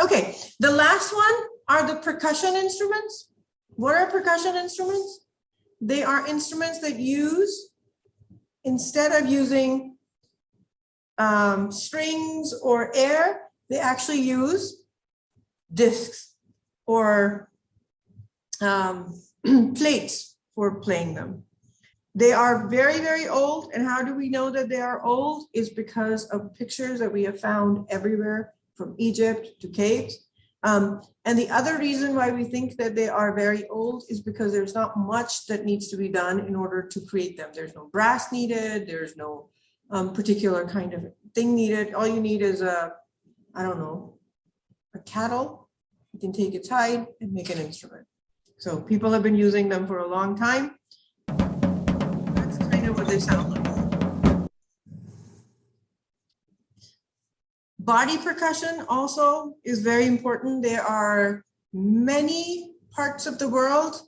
Okay, the last one are the percussion instruments. What are percussion instruments? They are instruments that use, instead of using strings or air, they actually use discs or plates for playing them. They are very, very old. And how do we know that they are old? Is because of pictures that we have found everywhere, from Egypt to caves. And the other reason why we think that they are very old is because there's not much that needs to be done in order to create them. There's no brass needed. There's no particular kind of thing needed. All you need is a, I don't know, a cattle. You can take its hide and make an instrument. So people have been using them for a long time. That's kind of what they sound like. Body percussion also is very important. There are many parts of the world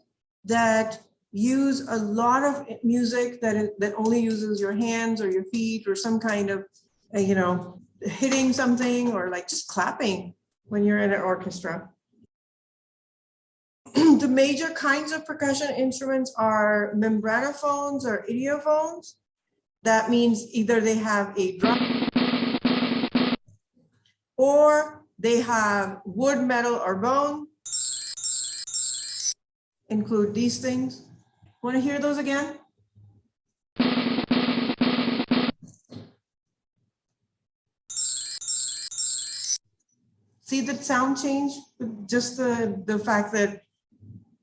that use a lot of music that only uses your hands or your feet or some kind of, you know, hitting something or like just clapping when you're in an orchestra. The major kinds of percussion instruments are membranophones or idiophones. That means either they have a drum or they have wood, metal, or bone. Include these things. Want to hear those again? See the sound change? Just the fact that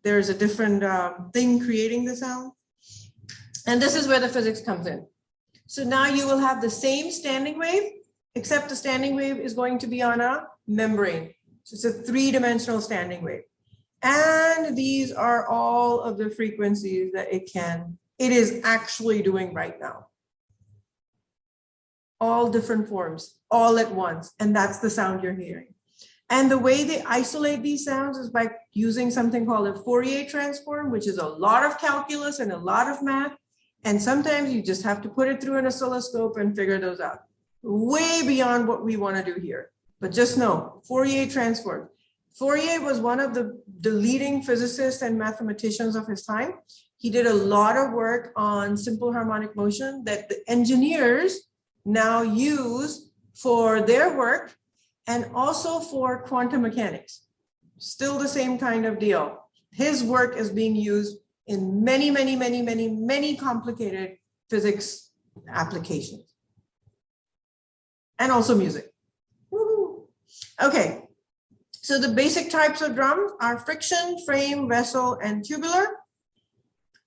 there's a different thing creating the sound. And this is where the physics comes in. So now you will have the same standing wave, except the standing wave is going to be on a membrane. So it's a three-dimensional standing wave. And these are all of the frequencies that it is actually doing right now. All different forms, all at once. And that's the sound you're hearing. And the way they isolate these sounds is by using something called a Fourier transform, which is a lot of calculus and a lot of math. And sometimes you just have to put it through an oscilloscope and figure those out. Way beyond what we want to do here. But just know, Fourier transform. Fourier was one of the leading physicists and mathematicians of his time. He did a lot of work on simple harmonic motion that the engineers now use for their work and also for quantum mechanics. Still the same kind of deal. His work is being used in many, many, many, many, many complicated physics applications. And also music. Woo-hoo. Okay, so the basic types of drums are friction, frame, vessel, and tubular.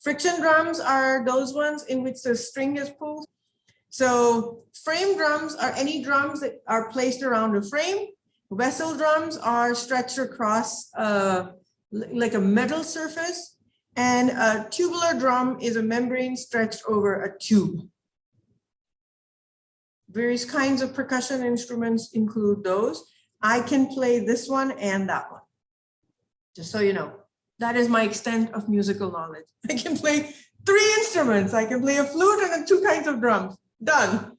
Friction drums are those ones in which the string is pulled. So frame drums are any drums that are placed around a frame. Vessel drums are stretched across like a metal surface. And a tubular drum is a membrane stretched over a tube. Various kinds of percussion instruments include those. I can play this one and that one, just so you know. That is my extent of musical knowledge. I can play 3 instruments. I can play a flute and 2 kinds of drums. Done.